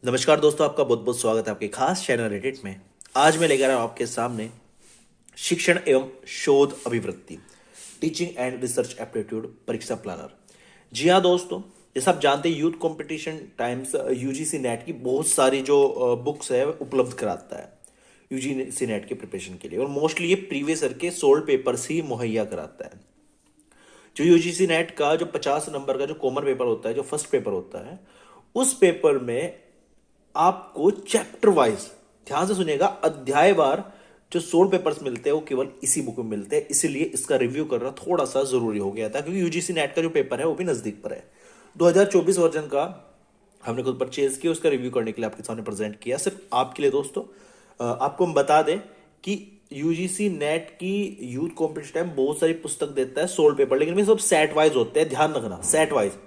नमस्कार दोस्तों, आपका बहुत बहुत स्वागत है आपके खास चैनल रेडिट में। आज मैं लेकर आया हूं आपके सामने शिक्षण एवं शोध अभिवृत्ति टीचिंग एंड रिसर्च एप्टीट्यूड परीक्षा प्लानर। जी हाँ दोस्तों, जैसे आप जानते हैं youth competition times UGC net की बहुत सारी जो बुक्स है उपलब्ध कराता है यूजीसी नेट के प्रिपरेशन के लिए, और मोस्टली ये प्रीवियस ईयर के सोल्ड पेपर्स ही मुहैया कराता है। जो यूजीसी नेट का जो 50 नंबर का जो कॉमन पेपर होता है, जो फर्स्ट पेपर होता है, उस पेपर में आपको चैप्टर वाइज, ध्यान से सुनिएगा, अध्यायवार जो 16 पेपर्स मिलते हैं वो केवल इसी बुक में मिलते हैं। इसीलिए इसका रिव्यू करना थोड़ा सा जरूरी हो गया था, क्योंकि यूजीसी नेट का जो पेपर है वो भी नजदीक पर है। 2024 वर्जन का हमने खुद परचेज किया, उसका रिव्यू करने के लिए आपके सामने प्रेजेंट किया, सिर्फ आपके लिए दोस्तों। आपको हम बता दें कि यूजीसी नेट की यूथ कॉम्पिटिशन टाइम बहुत सारी पुस्तक देता है 16 पेपर, लेकिन ये सब सेट वाइज होते हैं, ध्यान रखना, सेट वाइज।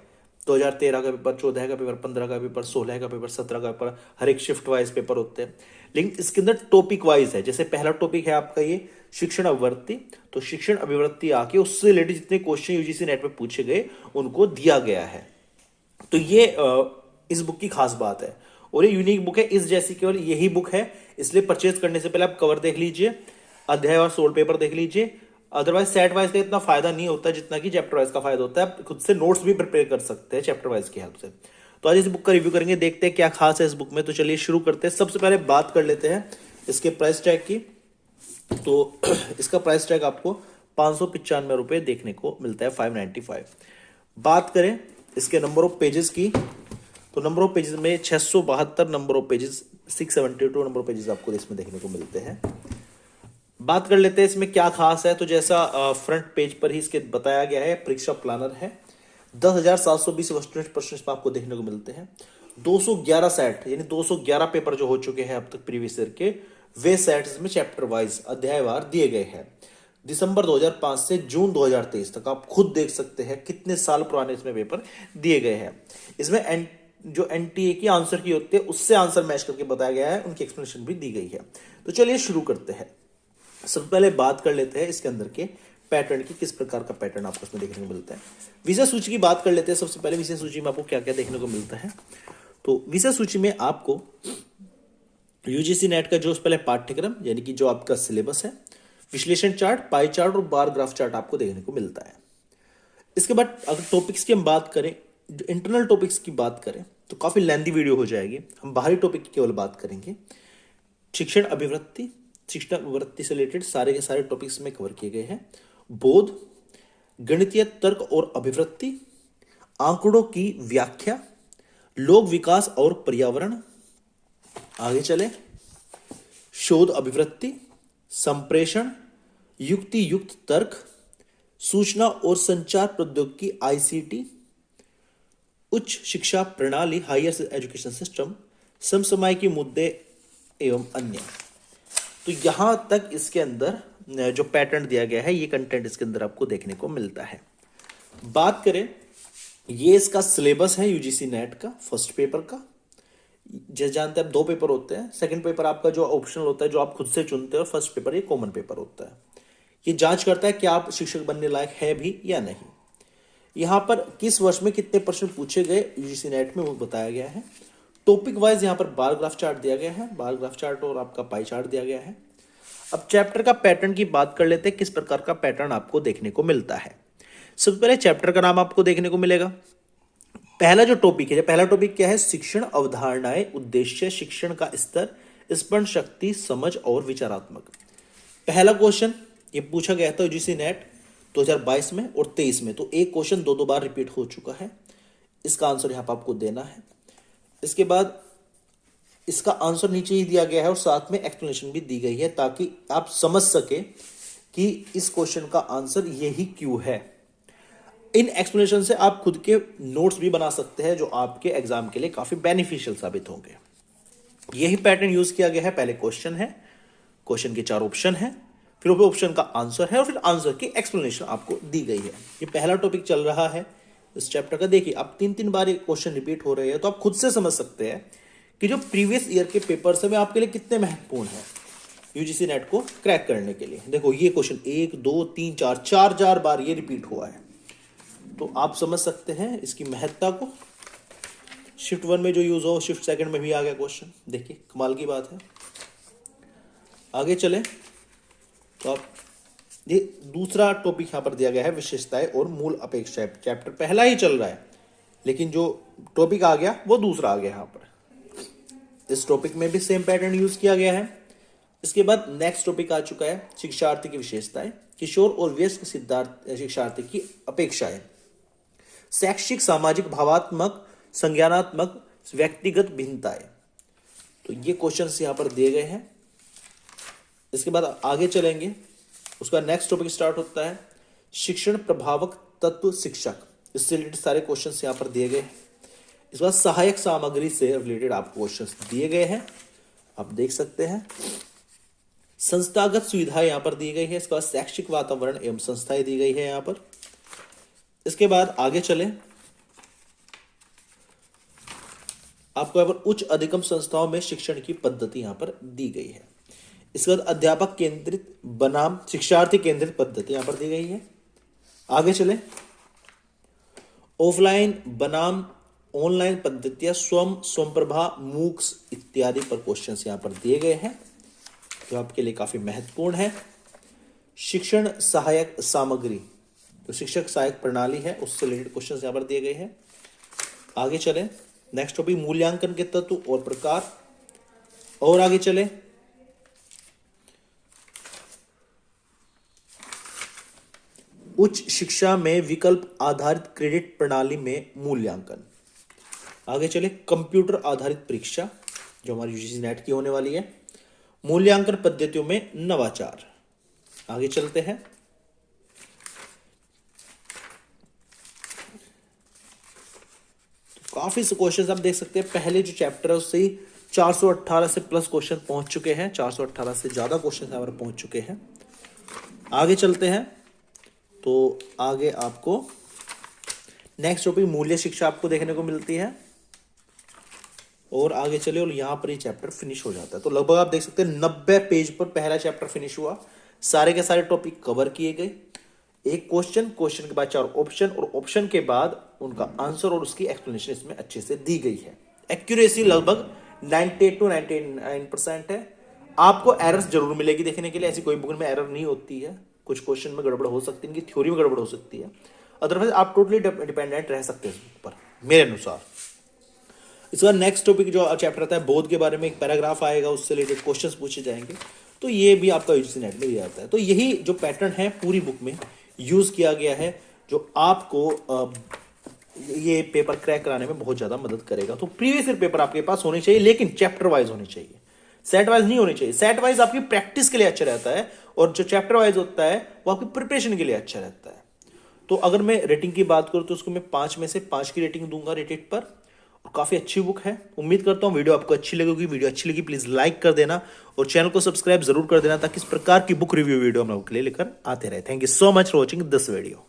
2013 का पेपर, 14 का पेपर, 15 का पेपर, 16 का पेपर, 17 का पेपर, हर एक शिफ्ट वाइज पेपर होते हैं। लेकिन इसके अंदर टॉपिक वाइज है। जैसे पहला टॉपिक है आपका ये शिक्षण अभिवृत्ति, तो शिक्षण अभिवृत्ति आके उससे रिलेटेड जितने क्वेश्चन यूजीसी नेट में पूछे गए उनको दिया गया है। तो ये इस बुक की खास बात है, और ये यूनिक बुक है, इस जैसी केवल यही बुक है। इसलिए परचेज करने से पहले आप कवर देख लीजिए, अध्याय और 16 पेपर देख लीजिए। अदरवाइज सेट वाइज का इतना फायदा नहीं होता जितना कि चैप्टर वाइज का फायदा होता है। आप खुद से नोट्स भी प्रिपेयर कर सकते हैं चैप्टर वाइज की हेल्प से। तो आज इस बुक का रिव्यू करेंगे, देखते हैं क्या खास है इस बुक में। तो चलिए शुरू करते हैं। सबसे पहले बात कर लेते हैं इसके प्राइस टैग की। तो इसका प्राइस टैग आपको 595 रुपये देखने को मिलता है, 595। बात करें इसके नंबर ऑफ पेजेस की, तो नंबर ऑफ पेजेस में 672 number of pages, 672 number of pages आपको इसमें देखने को मिलते हैं। बात कर लेते हैं इसमें क्या खास है। तो जैसा फ्रंट पेज पर ही इसके बताया गया है, परीक्षा प्लानर है। 10,720 प्रश्न आपको देखने को मिलते हैं। 211 सेट, यानी 211 पेपर जो हो चुके हैं अब तक प्रीवियस ईयर के, वे सेट इसमें चैप्टर वाइज अध्यायवार दिए गए हैं। दिसंबर 2005 से जून 2023 तक आप खुद देख सकते हैं कितने साल पुराने इसमें पेपर दिए गए हैं। इसमें जो एनटीए की आंसर की होती है उससे आंसर मैच करके बताया गया है, उनकी एक्सप्लेनेशन भी दी गई है। तो चलिए शुरू करते हैं। सबसे पहले बात कर लेते हैं इसके अंदर के पैटर्न की, किस प्रकार का पैटर्न आपको इसमें देखने को मिलता है। विषय सूची की बात कर लेते हैं। सबसे पहले विषय सूची में आपको क्या क्या देखने को मिलता है। तो विषय सूची में आपको यूजीसी नेट का जो पहले पाठ्यक्रम, यानी कि जो आपका सिलेबस है, विश्लेषण चार्ट, पाई चार्ट और बार ग्राफ चार्ट आपको देखने को मिलता है। इसके बाद अगर टॉपिक्स की हम बात करें, जो इंटरनल टॉपिक्स की बात करें, तो काफी लेंथी वीडियो हो जाएगी। हम बाहरी टॉपिक की केवल बात करेंगे। शिक्षण अभिवृत्ति, शिक्षण अभिवृत्ति से रिलेटेड सारे के सारे टॉपिक्स में कवर किए गए हैं। बोध, गणितीय तर्क और अभिवृत्ति, आंकड़ों की व्याख्या, लोक विकास और पर्यावरण, आगे चले, शोध अभिवृत्ति, संप्रेषण, युक्ति युक्त तर्क, सूचना और संचार प्रौद्योगिकी आईसीटी, उच्च शिक्षा प्रणाली हायर एजुकेशन सिस्टम, समसामयिक मुद्दे एवं अन्य। तो यहां तक इसके अंदर जो पैटर्न दिया गया है, ये कंटेंट इसके अंदर आपको देखने को मिलता है। बात करें, ये इसका सिलेबस है यूजीसी नेट का फर्स्ट पेपर का। जैसे जानते हैं आप 2 पेपर होते हैं। सेकंड पेपर आपका जो ऑप्शनल होता है, जो आप खुद से चुनते हो, और फर्स्ट पेपर ये कॉमन पेपर होता है। ये जांच करता है कि आप शिक्षक बनने लायक है भी या नहीं। यहां पर किस वर्ष में कितने प्रश्न पूछे गए यूजीसी नेट में वो बताया गया है। टॉपिक वाइज यहां पर बार ग्राफ चार्ट दिया गया है, बार ग्राफ चार्ट और आपका पाई चार्ट दिया गया है। अब चैप्टर का पैटर्न की बात कर लेते हैं, किस प्रकार का पैटर्न आपको देखने को मिलता है। सबसे पहले चैप्टर का नाम आपको देखने को मिलेगा। पहला जो टॉपिक है, पहला टॉपिक क्या है, शिक्षण अवधारणाएं, उद्देश्य, शिक्षण का स्तर, स्मरण शक्ति, समझ और विचारात्मक। पहला क्वेश्चन ये पूछा गया था यूजीसी नेट 2022 में और 23 में। तो एक क्वेश्चन 2 बार रिपीट हो चुका है। इसका आंसर यहां पर आपको देना है। इसके बाद इसका आंसर नीचे ही दिया गया है और साथ में एक्सप्लेनेशन भी दी गई है, ताकि आप समझ सके कि इस क्वेश्चन का आंसर यही क्यों है। इन एक्सप्लेनेशन से आप खुद के नोट्स भी बना सकते हैं, जो आपके एग्जाम के लिए काफी बेनिफिशियल साबित होंगे। यही पैटर्न यूज किया गया है। पहले क्वेश्चन है, क्वेश्चन के 4 ऑप्शन है, फिर ऑप्शन का आंसर है, और फिर आंसर की एक्सप्लेनेशन आपको दी गई है। ये पहला टॉपिक चल रहा है इस चैप्टर का। देखिए, अब 3 बार क्वेश्चन रिपीट हो रहे हैं, तो आप खुद से समझ सकते हैं कि जो प्रीवियस ईयर के पेपर्स है, वे आपके लिए कितने महत्वपूर्ण हैं यूजीसी नेट को क्रैक करने के लिए। देखो, ये क्वेश्चन 1 2 3 4 4 बार ये रिपीट हुआ है, तो आप समझ सकते हैं इसकी महत्ता को। शिफ्ट 1 में जो यूज हो शिफ्ट 2 में भी आ गया क्वेश्चन। देखिए कमाल की बात है। आगे चले तो आप ये दूसरा टॉपिक यहाँ पर दिया गया है, विशेषताएं और मूल अपेक्षाएं। चैप्टर पहला ही चल रहा है लेकिन जो टॉपिक आ गया वो दूसरा आ गया यहाँ पर। इस टॉपिक में भी सेम पैटर्न यूज किया गया है। इसके बाद नेक्स्ट टॉपिक आ चुका है शिक्षार्थी की विशेषताएं, किशोर और वयस्क सिद्धार्थ शिक्षार्थी की अपेक्षाएं, शैक्षिक सामाजिक भावात्मक संज्ञानात्मक व्यक्तिगत भिन्नताएं। तो ये क्वेश्चंस यहां पर दिए गए हैं। इसके बाद आगे चलेंगे, उसका नेक्स्ट टॉपिक स्टार्ट होता है शिक्षण प्रभावक तत्व शिक्षक। इससे रिलेटेड सारे क्वेश्चंस यहां पर दिए गए हैं। इसके बाद सहायक सामग्री से रिलेटेड आपको क्वेश्चंस दिए गए हैं, आप देख सकते हैं। संस्थागत सुविधाएं यहां पर दी गई है। इसके बाद शैक्षिक वातावरण एवं संस्थाएं दी गई है यहां पर। इसके बाद आगे चले, आपको यहां पर उच्च अधिगम संस्थाओं में शिक्षण की पद्धति यहां पर दी गई है। इसके बाद अध्यापक केंद्रित बनाम शिक्षार्थी केंद्रित पद्धति यहां पर दी गई है। आगे चले, ऑफलाइन बनाम ऑनलाइन पद्धतियां स्वप्रभा मूक्स इत्यादि पर क्वेश्चंस यहां पर दिए गए हैं जो आपके लिए काफी महत्वपूर्ण है। शिक्षण सहायक सामग्री, तो शिक्षक सहायक प्रणाली है, उससे रिलेटेड क्वेश्चंस यहां पर दिए गए हैं। आगे चले, नेक्स्ट टॉपिक मूल्यांकन के तत्व और प्रकार। और आगे चले, उच्च शिक्षा में विकल्प आधारित क्रेडिट प्रणाली में मूल्यांकन। आगे चले, कंप्यूटर आधारित परीक्षा जो हमारी यूजीसी नेट की होने वाली है, मूल्यांकन पद्धतियों में नवाचार। आगे चलते हैं, काफी से क्वेश्चंस आप देख सकते हैं। पहले जो चैप्टर है उससे ही 418 से प्लस क्वेश्चन पहुंच चुके हैं, 418 से ज्यादा क्वेश्चन यहाँ पर पहुंच चुके हैं। आगे चलते हैं, तो आगे आपको नेक्स्ट टॉपिक मूल्य शिक्षा आपको देखने को मिलती है। और आगे चले और यहां पर ये चैप्टर फिनिश हो जाता है। तो लगभग आप देख सकते हैं 90 पेज पर पहला चैप्टर फिनिश हुआ। सारे के सारे टॉपिक कवर किए गए। एक क्वेश्चन, क्वेश्चन के बाद 4 ऑप्शन और ऑप्शन के बाद उनका आंसर और उसकी एक्सप्लेनेशन इसमें अच्छे से दी गई है। एक्यूरेसी लगभग 98 to 99% है। आपको एरर्स जरूर मिलेगी देखने के लिए, ऐसी कोई बुक में एरर नहीं होती है। कुछ क्वेश्चन में गड़बड़ हो सकती है, इनकी थ्योरी में गड़बड़ हो सकती है, अदरवाइज आप टोटली डिपेंडेंट रह सकते हैं इस बुक पर मेरे अनुसार। इसका नेक्स्ट टॉपिक जो चैप्टर आता है बोध के बारे में, एक पैराग्राफ आएगा, उससे रिलेटेड क्वेश्चंस पूछे जाएंगे। तो ये भी आपका यूजीसी नेट में दिया जाता है। तो यही जो पैटर्न है पूरी बुक में यूज किया गया है जो आपको ये पेपर क्रैक कराने में बहुत ज्यादा मदद करेगा। तो प्रीवियस ईयर पेपर आपके पास होने चाहिए, लेकिन चैप्टर वाइज होने चाहिए, सेट वाइज नहीं होने चाहिए। सेट वाइज आपकी प्रैक्टिस के लिए अच्छा रहता है और जो चैप्टर वाइज होता है वो आपकी प्रिपरेशन के लिए अच्छा रहता है। तो अगर मैं रेटिंग की बात करूं तो उसको मैं 5 में से 5 की रेटिंग दूंगा रेटेड पर। और काफी अच्छी बुक है। उम्मीद करता हूं वीडियो आपको अच्छी लगेगी। वीडियो अच्छी लगी प्लीज लाइक कर देना और चैनल को सब्सक्राइब जरूर कर देना ताकि इस प्रकार की बुक रिव्यू वीडियो हम लोगों के लिए लेकर आते रहे। Thank you so much for watching this video.